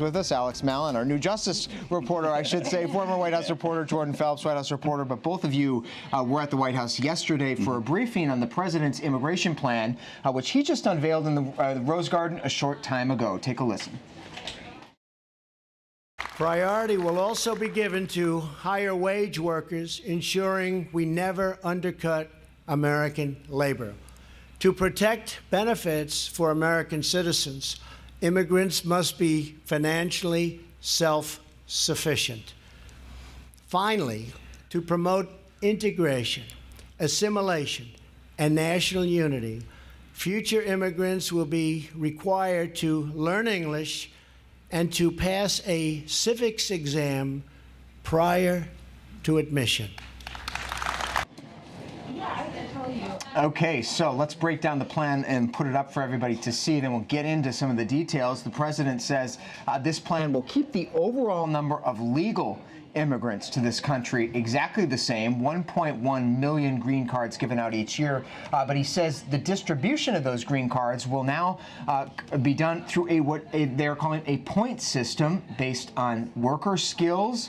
With us, Alex Mallon, our new Justice reporter, I should say, former White House reporter, Jordan Phelps, White House reporter, but both of you were at the White House yesterday for a briefing on the president's immigration plan, which he just unveiled in the Rose Garden a short time ago. Take a listen. Priority will also be given to higher wage workers, ensuring we never undercut American labor. To protect benefits for American citizens, immigrants must be financially self-sufficient. Finally, to promote integration, assimilation, and national unity, future immigrants will be required to learn English and to pass a civics exam prior to admission. Okay, so let's break down the plan and put it up for everybody to see. Then we'll get into some of the details. The president says this plan will keep the overall number of legal immigrants to this country exactly the same, 1.1 million green cards given out each year. But he says the distribution of those green cards will now be done through what they're calling a point system based on worker skills,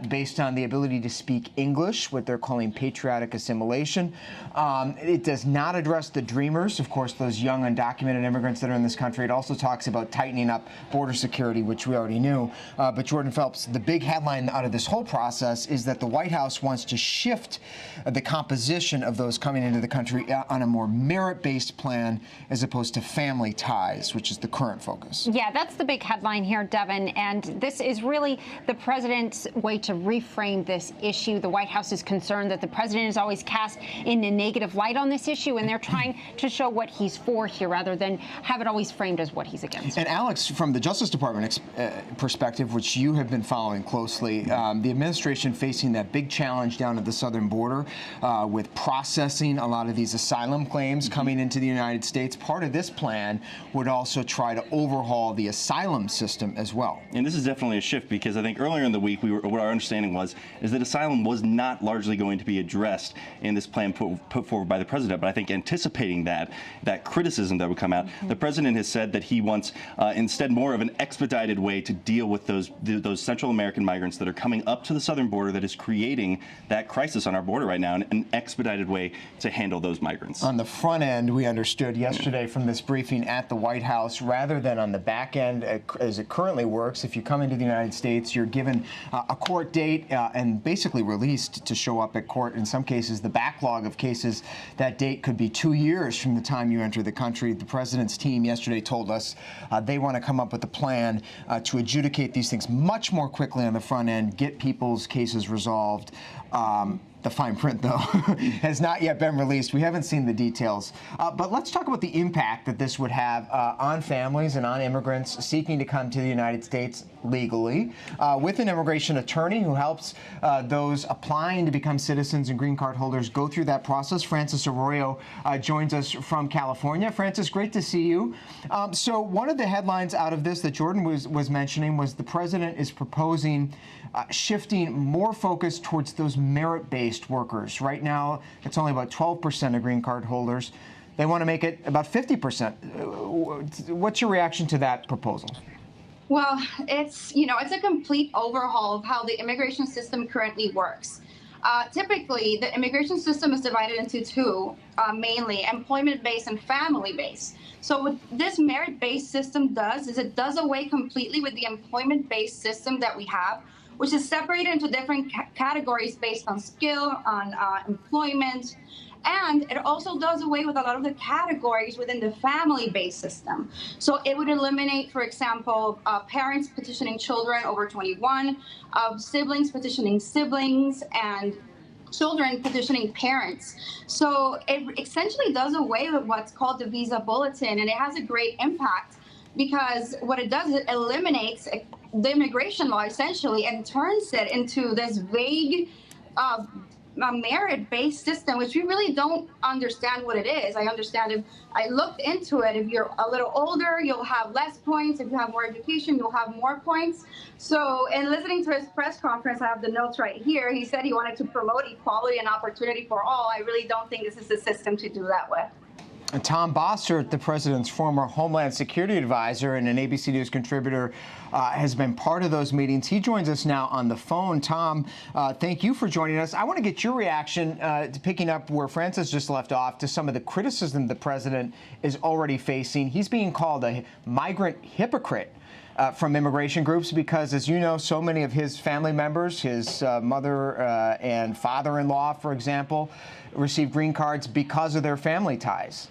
based on the ability to speak English, what they're calling patriotic assimilation. It does not address the dreamers, of course, those young undocumented immigrants that are in this country. It also talks about tightening up border security, which we already knew. But Jordan Phelps, the big headline out of this whole process is that the White House wants to shift the composition of those coming into the country on a more merit-based plan as opposed to family ties, which is the current focus. Yeah, that's the big headline here, Devin. And this is really the president's way to reframe this issue. The White House is concerned that the president is always cast in a negative light on this issue, and they're trying to show what he's for here rather than have it always framed as what he's against. And Alex, from the Justice Department perspective, which you have been following closely, the administration facing that big challenge down at the southern border with processing a lot of these asylum claims coming into the United States. Part of this plan would also try to overhaul the asylum system as well. And this is definitely a shift because I think earlier in the week, what our understanding is that asylum was not largely going to be addressed in this plan put forward by the president. But I think anticipating that criticism that would come out, the president has said that he wants instead more of an expedited way to deal with those Central American migrants that are coming up to the southern border that is creating that crisis on our border right now, and an expedited way to handle those migrants. On the front end, we understood yesterday from this briefing at the White House, rather than on the back end as it currently works, if you come into the United States, you're given a court date and basically released to show up at court. In some cases, the backlog of cases, that date could be 2 years from the time you enter the country. The president's team yesterday told us they want to come up with a plan to adjudicate these things much more quickly on the front end, get people's cases resolved. The fine print, though, has not yet been released. We haven't seen the details. But let's talk about the impact that this would have on families and on immigrants seeking to come to the United States legally, with an immigration attorney who helps those applying to become citizens and green card holders go through that process. Francis Arroyo joins us from California. Francis, great to see you. So one of the headlines out of this that Jordan was mentioning was the president is proposing shifting more focus towards those merit-based workers. Right now, it's only about 12% of green card holders. They want to make it about 50%. What's your reaction to that proposal? Well, it's a complete overhaul of how the immigration system currently works. Typically, the immigration system is divided into two, mainly employment-based and family-based. So what this merit-based system does is it does away completely with the employment-based system that we have, which is separated into different categories based on skill, on employment, and it also does away with a lot of the categories within the family-based system. So it would eliminate, for example, parents petitioning children over 21, siblings petitioning siblings, and children petitioning parents. So it essentially does away with what's called the visa bulletin, and it has a great impact because what it does is it eliminates the immigration law essentially and turns it into this vague merit-based system, which we really don't understand what it is. I understand if I looked into it, if you're a little older, you'll have less points. If you have more education, you'll have more points. So in listening to his press conference, I have the notes right here. He said he wanted to promote equality and opportunity for all. I really don't think this is the system to do that with. Tom Bossert, the president's former Homeland Security advisor and an ABC News contributor, has been part of those meetings. He joins us now on the phone. Tom, thank you for joining us. I want to get your reaction to picking up where Francis just left off to some of the criticism the president is already facing. He's being called a migrant hypocrite from immigration groups because, as you know, so many of his family members, his mother and father-in-law, for example, received green cards because of their family ties.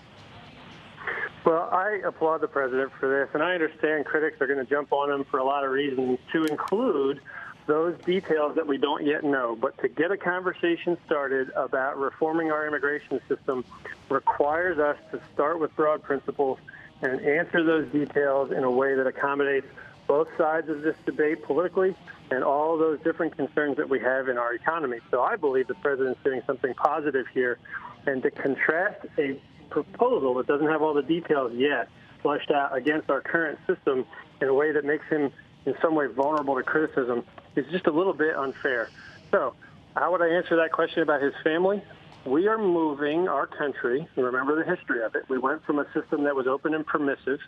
Well, I applaud the president for this, and I understand critics are going to jump on him for a lot of reasons, to include those details that we don't yet know. But to get a conversation started about reforming our immigration system requires us to start with broad principles and answer those details in a way that accommodates both sides of this debate politically and all those different concerns that we have in our economy. So I believe the president's doing something positive here. And to contrast a proposal that doesn't have all the details yet fleshed out against our current system in a way that makes him in some way vulnerable to criticism is just a little bit unfair. So how would I answer that question about his family? We are moving our country, and remember the history of it. We went from a system that was open and permissive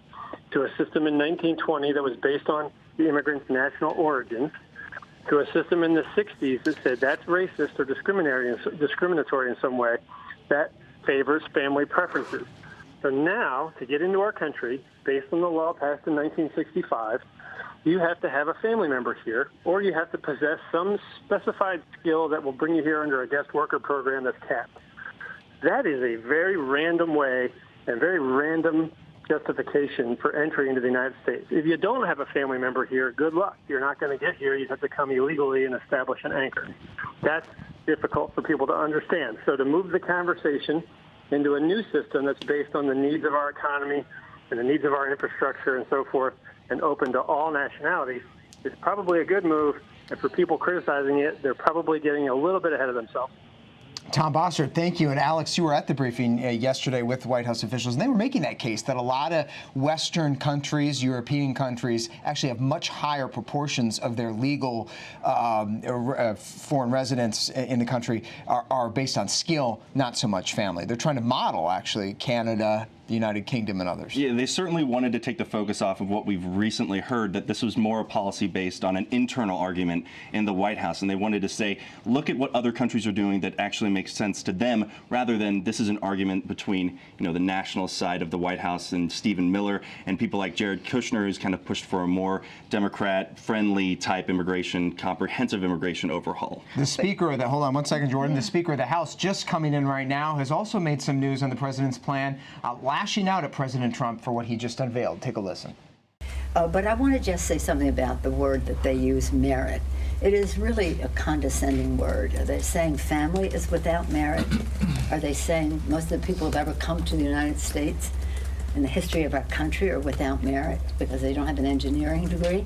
to a system in 1920 that was based on the immigrants' national origins, to a system in the 60s that said that's racist or discriminatory in some way, that favors family preferences. So now, to get into our country, based on the law passed in 1965, you have to have a family member here, or you have to possess some specified skill that will bring you here under a guest worker program that's capped. That is a very random way and very random justification for entry into the United States. If you don't have a family member here, good luck. You're not going to get here. You have to come illegally and establish an anchor. That's difficult for people to understand. So to move the conversation into a new system that's based on the needs of our economy and the needs of our infrastructure and so forth, and open to all nationalities, is probably a good move. And for people criticizing it, they're probably getting a little bit ahead of themselves. Tom Bossert, thank you. And Alex, you were at the briefing yesterday with White House officials, and they were making that case that a lot of Western countries, European countries, actually have much higher proportions of their legal foreign residents in the country are based on skill, not so much family. They're trying to model, actually, Canada, the United Kingdom, and others. Yeah, they certainly wanted to take the focus off of what we've recently heard, that this was more a policy based on an internal argument in the White House. And they wanted to say, look at what other countries are doing that actually makes sense to them, rather than this is an argument between, you know, the national side of the White House and Stephen Miller and people like Jared Kushner, who's kind of pushed for a more Democrat-friendly type immigration, comprehensive immigration overhaul. The Speaker of the, hold on one second, Jordan. The Speaker of the House, just coming in right now, has also made some news on the president's plan, lashing out at President Trump for what he just unveiled. Take a listen. But I want to just say something about the word that they use, merit. It is really a condescending word. Are they saying family is without merit? Are they saying most of the people who have ever come to the United States in the history of our country are without merit because they don't have an engineering degree?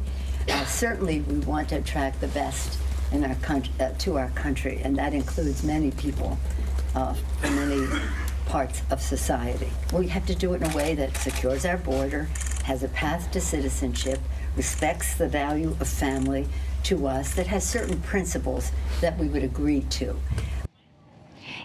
Certainly, we want to attract the best in our country, to our country, and that includes many people from many parts of society. We have to do it in a way that secures our border, has a path to citizenship, respects the value of family to us, that has certain principles that we would agree to.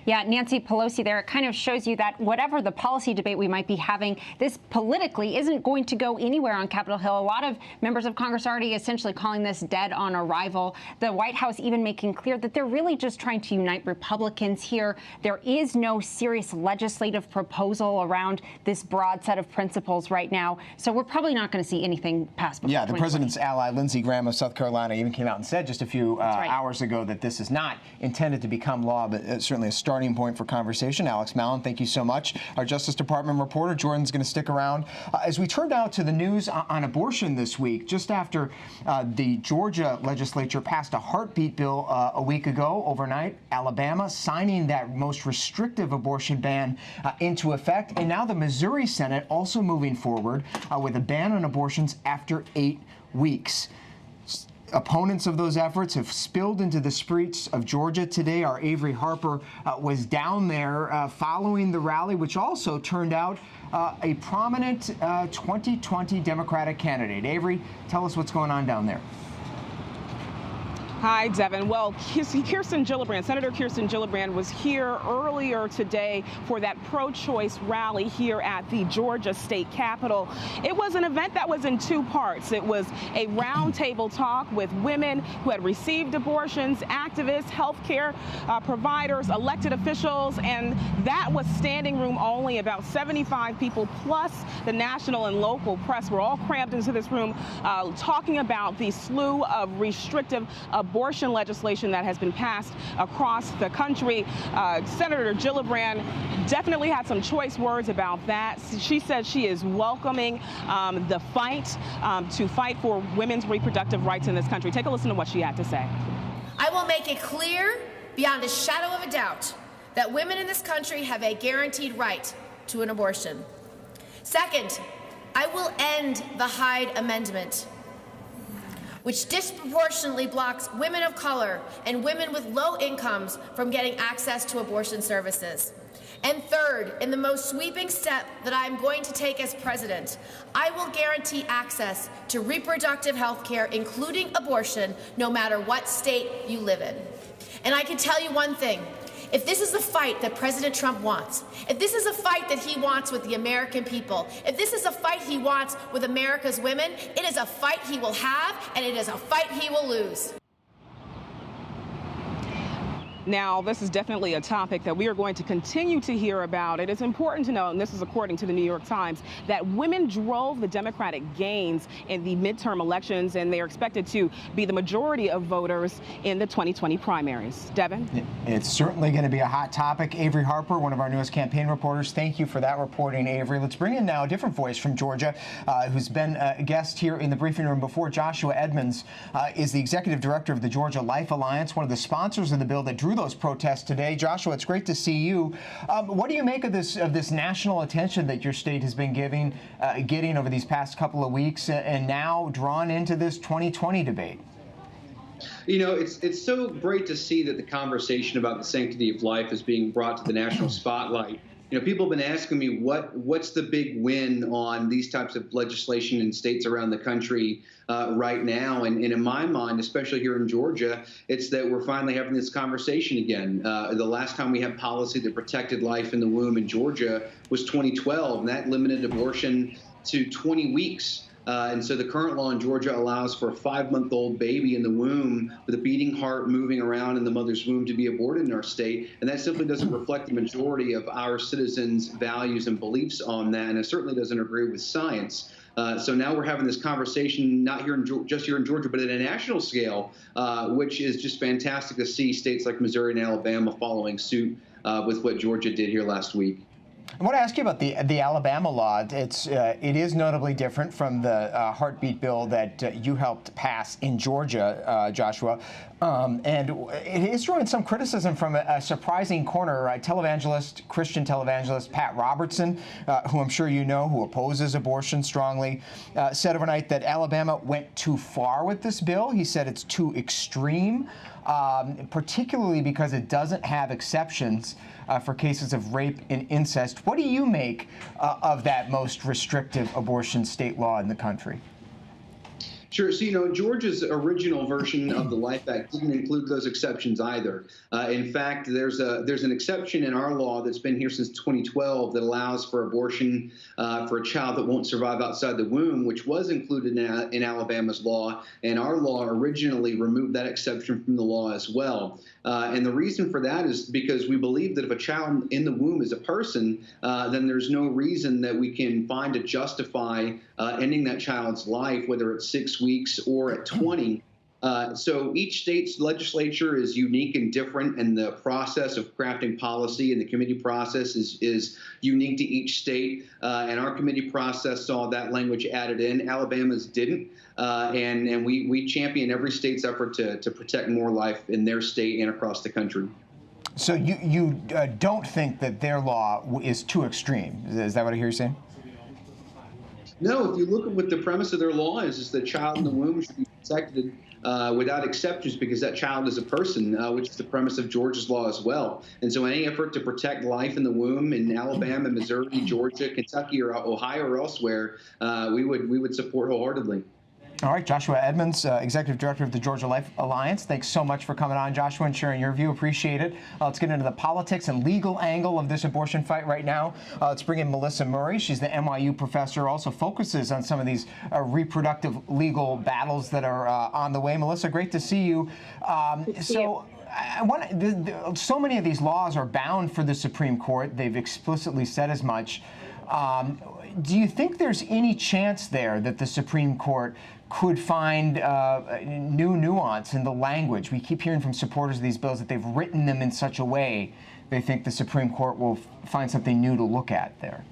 Yeah, Nancy Pelosi there, it kind of shows you that whatever the policy debate we might be having, this politically isn't going to go anywhere on Capitol Hill. A lot of members of Congress already essentially calling this dead on arrival. The White House even making clear that they're really just trying to unite Republicans here. There is no serious legislative proposal around this broad set of principles right now. So we're probably not going to see anything pass before Yeah, the president's ally, Lindsey Graham of South Carolina, even came out and said just a few hours ago that this is not intended to become law, but certainly a starting point for conversation. Alex Mallon, thank you so much. Our Justice Department reporter, Jordan's going to stick around. As we turn now to the news on abortion this week, just after the Georgia legislature passed a heartbeat bill a week ago, overnight, Alabama signing that most restrictive abortion ban into effect, and now the Missouri Senate also moving forward with a ban on abortions after 8 weeks. Opponents of those efforts have spilled into the streets of Georgia today. Our Avery Harper was down there following the rally, which also turned out a prominent 2020 Democratic candidate. Avery, tell us what's going on down there. Hi, Devin. Well, Kirsten Gillibrand, Senator Kirsten Gillibrand was here earlier today for that pro-choice rally here at the Georgia State Capitol. It was an event that was in two parts. It was a roundtable talk with women who had received abortions, activists, healthcare providers, elected officials, and that was standing room only. About 75 people plus the national and local press were all crammed into this room talking about the slew of restrictive abortion legislation that has been passed across the country. Senator Gillibrand definitely had some choice words about that. She said she is welcoming the fight to fight for women's reproductive rights in this country. Take a listen to what she had to say. I will make it clear, beyond a shadow of a doubt, that women in this country have a guaranteed right to an abortion. Second, I will end the Hyde Amendment, which disproportionately blocks women of color and women with low incomes from getting access to abortion services. And third, in the most sweeping step that I'm going to take as president, I will guarantee access to reproductive health care, including abortion, no matter what state you live in. And I can tell you one thing. If this is the fight that President Trump wants, if this is a fight that he wants with the American people, if this is a fight he wants with America's women, it is a fight he will have, and it is a fight he will lose. Now, this is definitely a topic that we are going to continue to hear about. It is important to know, and this is according to the New York Times, that women drove the Democratic gains in the midterm elections, and they are expected to be the majority of voters in the 2020 primaries. Devin? It's certainly going to be a hot topic. Avery Harper, one of our newest campaign reporters, thank you for that reporting, Avery. Let's bring in now a different voice from Georgia, who's been a guest here in the briefing room before. Joshua Edmonds is the executive director of the Georgia Life Alliance, one of the sponsors of the bill that drew those protests today. Joshua, it's great to see you. What do you make of this national attention that your state has been getting over these past couple of weeks, and now drawn into this 2020 debate? You know, it's so great to see that the conversation about the sanctity of life is being brought to the national spotlight. You know, people have been asking me what's the big win on these types of legislation in states around the country right now. And in my mind, especially here in Georgia, it's that we're finally having this conversation again. The last time we had policy that protected life in the womb in Georgia was 2012, and that limited abortion to 20 weeks. And so the current law in Georgia allows for a 5-month-old baby in the womb with a beating heart moving around in the mother's womb to be aborted in our state. And that simply doesn't reflect the majority of our citizens' values and beliefs on that. And it certainly doesn't agree with science. So now we're having this conversation not here just here in Georgia, but at a national scale, which is just fantastic to see states like Missouri and Alabama following suit with what Georgia did here last week. I want to ask you about the Alabama law. It is notably different from the heartbeat bill that you helped pass in Georgia, Joshua, and it is drawing some criticism from a surprising corner. Christian televangelist Pat Robertson, who I'm sure you know, who opposes abortion strongly, said overnight that Alabama went too far with this bill. He said it's too extreme, particularly because it doesn't have exceptions for cases of rape and incest. What do you make of that most restrictive abortion state law in the country? Sure. So, you know, Georgia's original version of the Life Act didn't include those exceptions either. In fact, there's an exception in our law that's been here since 2012 that allows for abortion for a child that won't survive outside the womb, which was included in Alabama's law. And our law originally removed that exception from the law as well. And the reason for that is because we believe that if a child in the womb is a person, then there's no reason that we can find to justify ending that child's life, whether it's 6 weeks or at 20. So each state's legislature is unique and different, and the process of crafting policy and the committee process is unique to each state. And our committee process saw that language added in. Alabama's didn't. And we champion every state's effort to protect more life in their state and across the country. So you don't think that their law is too extreme? Is that what I hear you saying? No, if you look at what the premise of their law is the child in the womb should be protected without exceptions because that child is a person, which is the premise of Georgia's law as well. And so any effort to protect life in the womb in Alabama, Missouri, Georgia, Kentucky, or Ohio or elsewhere, we would support wholeheartedly. All right, Joshua Edmonds, Executive Director of the Georgia Life Alliance. Thanks so much for coming on, Joshua, and sharing your view. Appreciate it. Let's get into the politics and legal angle of this abortion fight right now. Let's bring in Melissa Murray. She's the NYU professor, also focuses on some of these reproductive legal battles that are on the way. Melissa, great to see you. So many of these laws are bound for the Supreme Court. They've explicitly said as much. Do you think there's any chance there that the Supreme Court could find new nuance in the language? We keep hearing from supporters of these bills that they've written them in such a way they think the Supreme Court will find something new to look at there.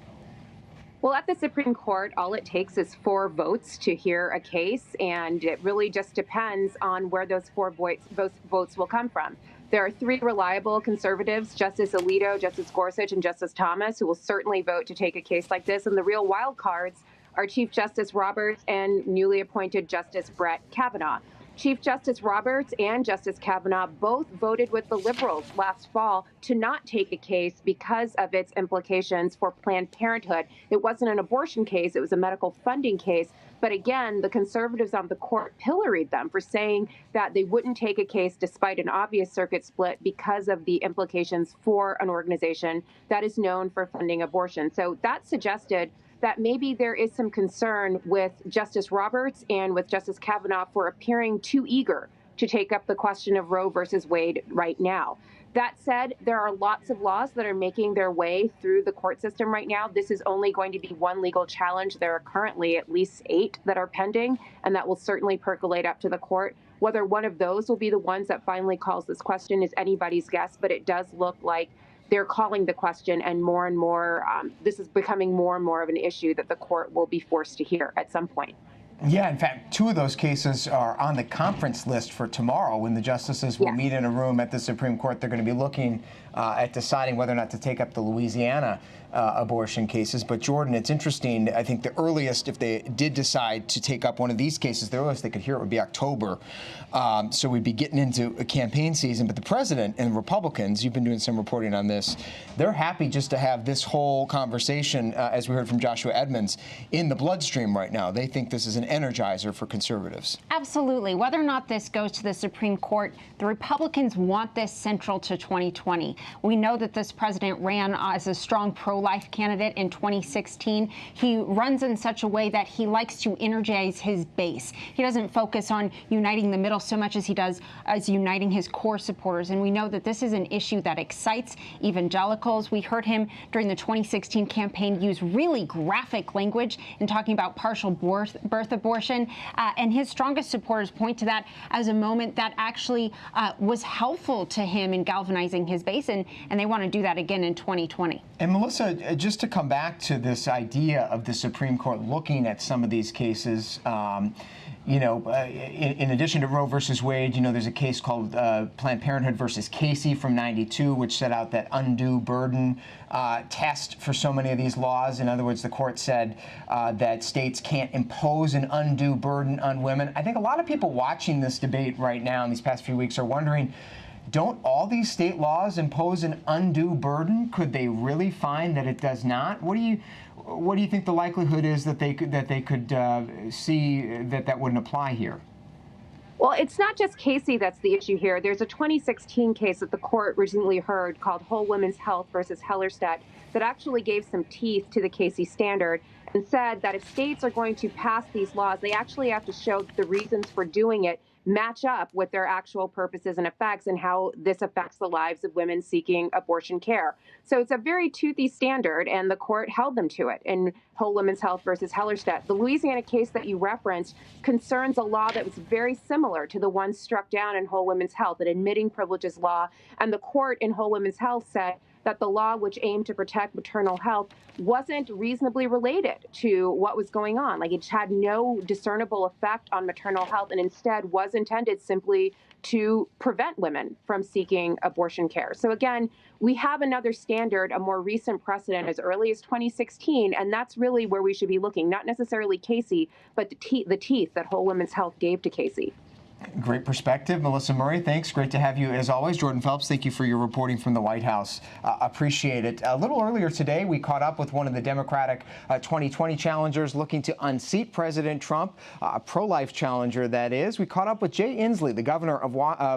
Well, at the Supreme Court, all it takes is 4 votes to hear a case, and it really just depends on where those 4 votes will come from. There are 3 reliable conservatives, Justice Alito, Justice Gorsuch, and Justice Thomas, who will certainly vote to take a case like this. And the real wild cards are Chief Justice Roberts and newly appointed Justice Brett Kavanaugh. Chief Justice Roberts and Justice Kavanaugh both voted with the liberals last fall to not take a case because of its implications for Planned Parenthood. It wasn't an abortion case, it was a medical funding case. But again, the conservatives on the court pilloried them for saying that they wouldn't take a case despite an obvious circuit split because of the implications for an organization that is known for funding abortion. So that suggested that maybe there is some concern with Justice Roberts and with Justice Kavanaugh for appearing too eager to take up the question of Roe versus Wade right now. That said, there are lots of laws that are making their way through the court system right now. This is only going to be one legal challenge. There are currently at least 8 that are pending, and that will certainly percolate up to the court. Whether one of those will be the ones that finally calls this question is anybody's guess, but it does look like they're calling the question, and more, this is becoming more and more of an issue that the court will be forced to hear at some point. Yeah, in fact, 2 of those cases are on the conference list for tomorrow when the justices will meet in a room at the Supreme Court. They're going to be looking at deciding whether or not to take up the Louisiana abortion cases. But Jordan, it's interesting. I think the earliest, if they did decide to take up one of these cases, the earliest they could hear it would be October. So we'd be getting into a campaign season. But the president and Republicans, you've been doing some reporting on this, they're happy just to have this whole conversation, as we heard from Joshua Edmonds, in the bloodstream right now. They think this is an energizer for conservatives. Absolutely. Whether or not this goes to the Supreme Court, the Republicans want this central to 2020. We know that this president ran as a strong pro-life candidate in 2016. He runs in such a way that he likes to energize his base. He doesn't focus on uniting the middle so much as he does as uniting his core supporters. And we know that this is an issue that excites evangelicals. We heard him during the 2016 campaign use really graphic language in talking about partial birth abortion. And his strongest supporters point to that as a moment that actually was helpful to him in galvanizing his base. And they want to do that again in 2020. And Melissa, just to come back to this idea of the Supreme Court looking at some of these cases, in addition to Roe versus Wade, there's a case called Planned Parenthood versus Casey from '92, which set out that undue burden test for so many of these laws. In other words, the court said that states can't impose an undue burden on women. I think a lot of people watching this debate right now in these past few weeks are wondering, don't all these state laws impose an undue burden? Could they really find that it does not? What do you think the likelihood is that they could see that wouldn't apply here? Well, it's not just Casey that's the issue here. There's a 2016 case that the court recently heard called Whole Women's Health versus Hellerstedt that actually gave some teeth to the Casey standard and said that if states are going to pass these laws, they actually have to show that the reasons for doing it match up with their actual purposes and effects and how this affects the lives of women seeking abortion care. So it's a very toothy standard, and the court held them to it in Whole Women's Health versus Hellerstedt. The Louisiana case that you referenced concerns a law that was very similar to the one struck down in Whole Women's Health, an admitting privileges law, and the court in Whole Women's Health said that the law, which aimed to protect maternal health, wasn't reasonably related to what was going on. Like, it had no discernible effect on maternal health and instead was intended simply to prevent women from seeking abortion care. So again, we have another standard, a more recent precedent as early as 2016, and that's really where we should be looking, not necessarily Casey, but the teeth that Whole Women's Health gave to Casey. Great perspective. Melissa Murray, thanks. Great to have you as always. Jordan Phelps, thank you for your reporting from the White House. Appreciate it. A little earlier today, we caught up with one of the Democratic 2020 challengers looking to unseat President Trump, a pro-life challenger, that is. We caught up with Jay Inslee, the governor of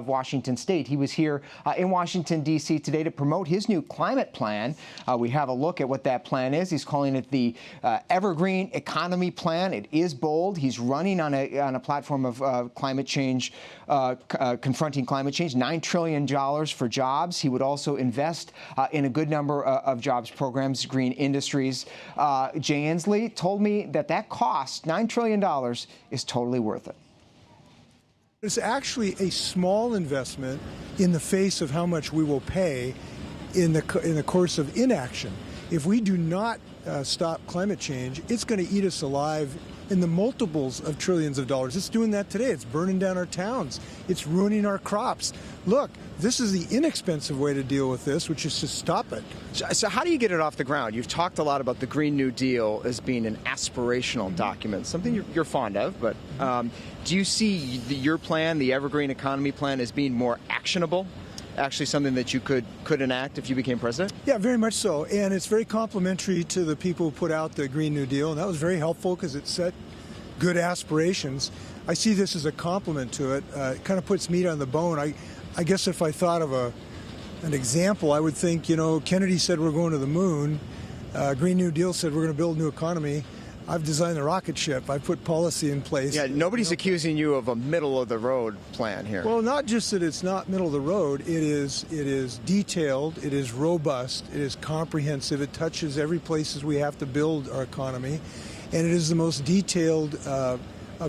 Washington State. He was here in Washington, D.C. today to promote his new climate plan. We have a look at what that plan is. He's calling it the Evergreen Economy Plan. It is bold. He's running on a platform of climate change, confronting climate change, $9 trillion for jobs. He would also invest in a good number of jobs programs, green industries. Jay Inslee told me that cost, $9 trillion, is totally worth it. It's actually a small investment in the face of how much we will pay in the course of inaction. If we do not stop climate change, it's going to eat us alive in the multiples of trillions of dollars. It's doing that today. It's burning down our towns. It's ruining our crops. Look, this is the inexpensive way to deal with this, which is to stop it. So how do you get it off the ground? You've talked a lot about the Green New Deal as being an aspirational document, something you're fond of, but do you see your plan, the Evergreen Economy Plan, as being more actionable? Actually something that you could enact if you became president? Yeah, very much so. And it's very complimentary to the people who put out the Green New Deal. And that was very helpful because it set good aspirations. I see this as a compliment to it. It kind of puts meat on the bone. I guess if I thought of an example, I would think, Kennedy said we're going to the moon. Green New Deal said we're going to build a new economy. I've designed the rocket ship. I've put policy in place. Yeah, nobody's accusing you of a middle-of-the-road plan here. Well, not just that it's not middle of the road. It is detailed. It is robust. It is comprehensive. It touches every place we have to build our economy, and it is the most detailed of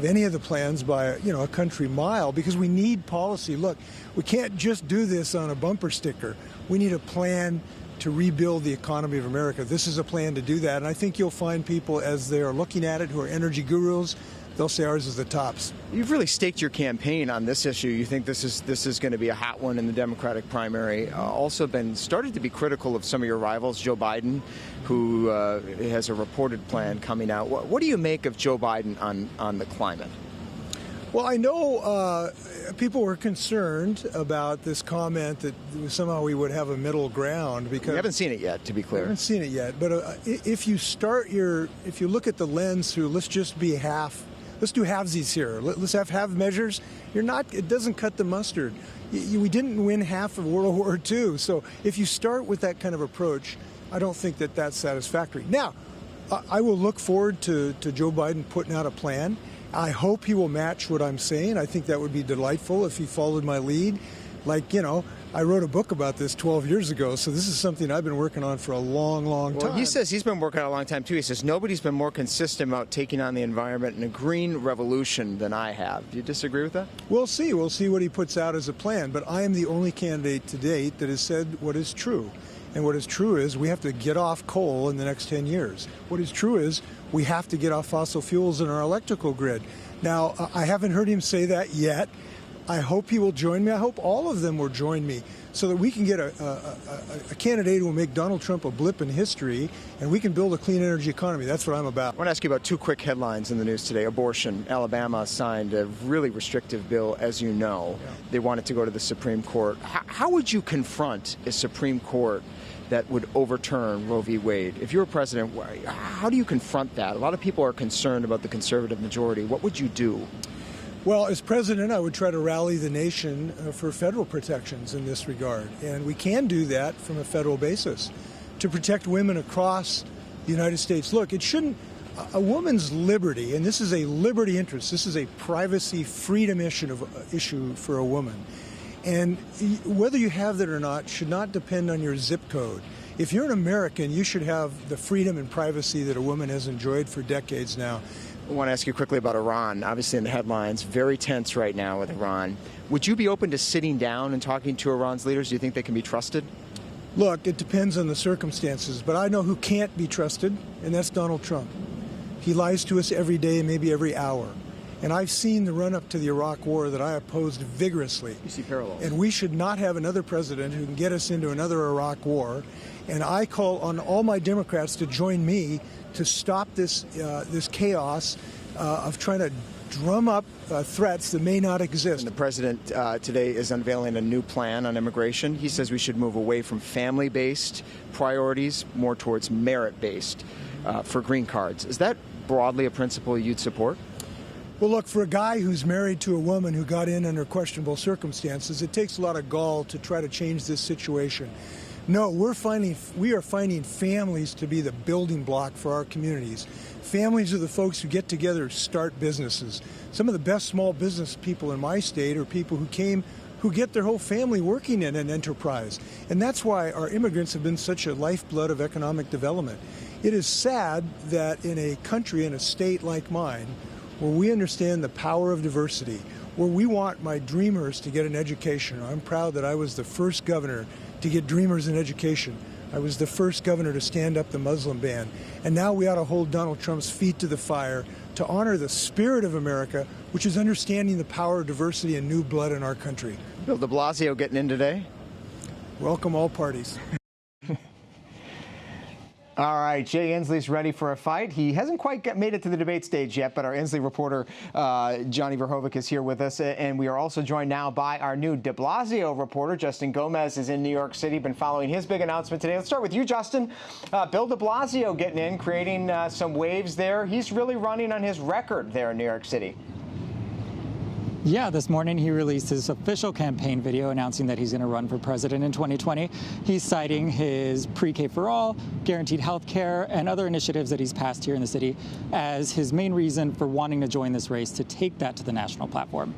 any of the plans by a country mile, because we need policy. Look, we can't just do this on a bumper sticker. We need a plan to rebuild the economy of America. This is a plan to do that, and I think you'll find people, as they are looking at it, who are energy gurus, they'll say ours is the tops. You've really staked your campaign on this issue. You think this is going to be a hot one in the Democratic primary. Also been started to be critical of some of your rivals, Joe Biden, who has a reported plan coming out. What do you make of Joe Biden on the climate? Well, I know people were concerned about this comment that somehow we would have a middle ground, because we haven't seen it yet, to be clear. We haven't seen it yet, but if you look at the lens through, let's do halvesies here. Let's have half measures. It doesn't cut the mustard. We didn't win half of World War II, so if you start with that kind of approach, I don't think that that's satisfactory. Now, I will look forward to Joe Biden putting out a plan. I hope he will match what I'm saying. I think that would be delightful if he followed my lead. I wrote a book about this 12 years ago, so this is something I've been working on for a long, long time. Well, he says he's been working on it a long time, too. He says nobody's been more consistent about taking on the environment and a green revolution than I have. Do you disagree with that? We'll see. We'll see what he puts out as a plan, but I am the only candidate to date that has said what is true. And what is true is we have to get off coal in the next 10 years. What is true is we have to get off fossil fuels in our electrical grid. Now, I haven't heard him say that yet. I hope he will join me. I hope all of them will join me so that we can get a candidate who will make Donald Trump a blip in history, and we can build a clean energy economy. That's what I'm about. I want to ask you about two quick headlines in the news today. Abortion. Alabama signed a really restrictive bill, as you know. Yeah. They want it to go to the Supreme Court. How would you confront a Supreme Court that would overturn Roe v. Wade? If you're a president, how do you confront that? A lot of people are concerned about the conservative majority. What would you do? Well, as president, I would try to rally the nation for federal protections in this regard. And we can do that from a federal basis to protect women across the United States. Look, a woman's liberty, and this is a liberty interest, this is a privacy freedom issue for a woman. And whether you have that or not should not depend on your zip code. If you're an American, you should have the freedom and privacy that a woman has enjoyed for decades now. I want to ask you quickly about Iran. Obviously in the headlines, very tense right now with Iran. Would you be open to sitting down and talking to Iran's leaders? Do you think they can be trusted? Look, it depends on the circumstances, but I know who can't be trusted, and that's Donald Trump. He lies to us every day, maybe every hour. And I've seen the run-up to the Iraq War that I opposed vigorously. You see parallels. And we should not have another president who can get us into another Iraq War. And I call on all my Democrats to join me to stop this chaos of trying to drum up threats that may not exist. And the president today is unveiling a new plan on immigration. He says we should move away from family-based priorities, more towards merit-based for green cards. Is that broadly a principle you'd support? Well, look, for a guy who's married to a woman who got in under questionable circumstances, it takes a lot of gall to try to change this situation. No, we are finding families to be the building block for our communities. Families are the folks who get together to start businesses. Some of the best small business people in my state are people who get their whole family working in an enterprise. And that's why our immigrants have been such a lifeblood of economic development. It is sad that in a country, in a state like mine, where we understand the power of diversity, where we want my dreamers to get an education. I'm proud that I was the first governor to get dreamers an education. I was the first governor to stand up the Muslim ban. And now we ought to hold Donald Trump's feet to the fire to honor the spirit of America, which is understanding the power of diversity and new blood in our country. Bill de Blasio getting in today? Welcome all parties. All right, Jay Inslee's ready for a fight. He hasn't quite made it to the debate stage yet, but our Inslee reporter, Johnny Verhoevic, is here with us. And we are also joined now by our new de Blasio reporter. Justin Gomez is in New York City, been following his big announcement today. Let's start with you, Justin. Bill de Blasio getting in, creating some waves there. He's really running on his record there in New York City. Yeah, this morning he released his official campaign video announcing that he's going to run for president in 2020. He's citing his pre-K for all, guaranteed health care, and other initiatives that he's passed here in the city as his main reason for wanting to join this race to take that to the national platform.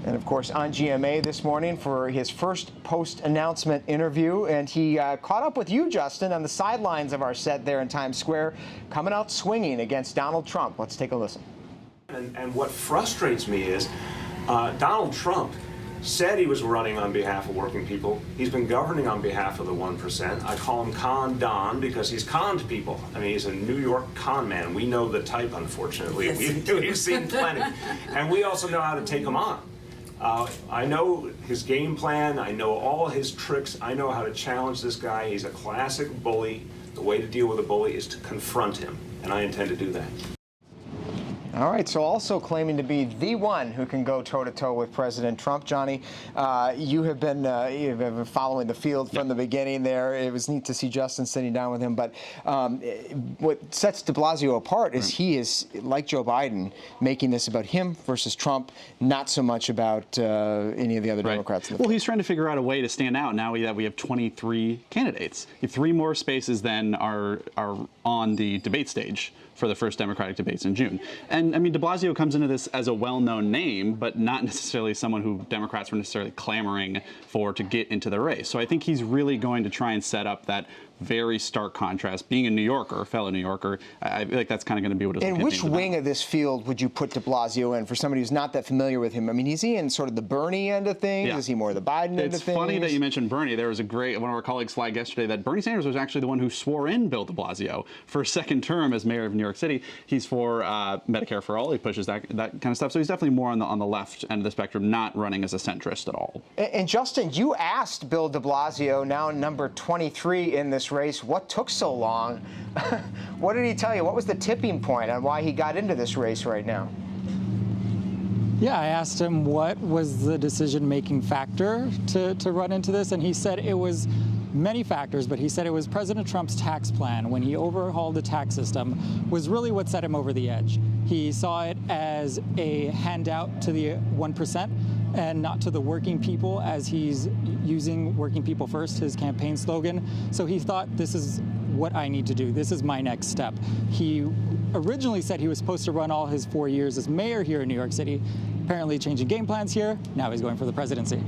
And, of course, on GMA this morning for his first post-announcement interview. And he caught up with you, Justin, on the sidelines of our set there in Times Square, coming out swinging against Donald Trump. Let's take a listen. And what frustrates me is Donald Trump said he was running on behalf of working people. He's been governing on behalf of the 1%. I call him Con Don because he's conned people. I mean, he's a New York con man. We know the type, unfortunately. Yes, We've seen plenty. And we also know how to take him on. I know his game plan. I know all his tricks. I know how to challenge this guy. He's a classic bully. The way to deal with a bully is to confront him, and I intend to do that. All right, so also claiming to be the one who can go toe-to-toe with President Trump. Johnny, you have been following the field from the beginning there. It was neat to see Justin sitting down with him. But what sets de Blasio apart is he is, like Joe Biden, making this about him versus Trump, not so much about any of the other Democrats. Well, he's trying to figure out a way to stand out now that we have 23 candidates. If 3 more spaces then are on the debate stage for the first Democratic debates in June. And I mean, de Blasio comes into this as a well-known name, but not necessarily someone who Democrats were necessarily clamoring for to get into the race. So I think he's really going to try and set up that very stark contrast. Being a New Yorker, a fellow New Yorker, I feel like that's kind of going to be what his And which wing of this field would you put de Blasio in for somebody who's not that familiar with him? I mean, is he in sort of the Bernie end of things? Yeah. Is he more the Biden end of things? It's funny that you mentioned Bernie. There was one of our colleagues flagged yesterday that Bernie Sanders was actually the one who swore in Bill de Blasio for a second term as mayor of New York City. He's for Medicare for all. He pushes that kind of stuff. So he's definitely more on the left end of the spectrum, not running as a centrist at all. And Justin, you asked Bill de Blasio, now number 23 in this race, what took so long? What did he tell you? What was the tipping point on why he got into this race right now? Yeah, I asked him what was the decision-making factor to run into this, and he said it was many factors, but he said it was President Trump's tax plan when he overhauled the tax system was really what set him over the edge. He saw it as a handout to the 1% and not to the working people, as he's using working people first, his campaign slogan. So he thought, this is what I need to do. This is my next step. He originally said he was supposed to run all his 4 years as mayor here in New York City, apparently changing game plans here. Now he's going for the presidency.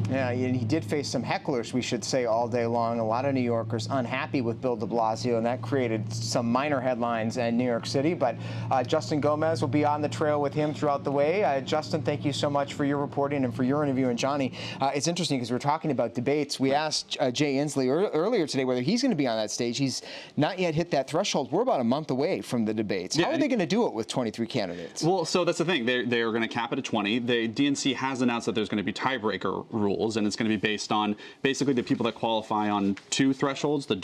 Yeah, and he did face some hecklers, we should say, all day long. A lot of New Yorkers unhappy with Bill de Blasio, and that created some minor headlines in New York City. But Justin Gomez will be on the trail with him throughout the way. Justin, thank you so much for your reporting and for your interview. And Johnny, it's interesting because we're talking about debates. We asked Jay Inslee earlier today whether he's going to be on that stage. He's not yet hit that threshold. We're about a month away from the debates. How are they going to do it with 23 candidates? Well, so that's the thing. They are going to cap it at 20. The DNC has announced that there's going to be tiebreaker rules, and it's going to be based on basically the people that qualify on 2 thresholds, the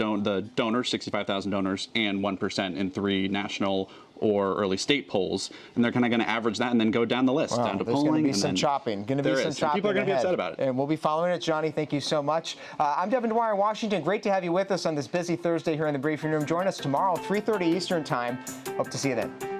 donors, 65,000 donors, and 1% in 3 national or early state polls, and they're kind of going to average that and then go down the list, down to there's polling. Going to be and some then chopping. Going to be there some is. chopping. People are going to be upset about it. And we'll be following it. Johnny, thank you so much. I'm Devin Dwyer in Washington. Great to have you with us on this busy Thursday here in the briefing room. Join us tomorrow, 3:30 Eastern Time. Hope to see you then.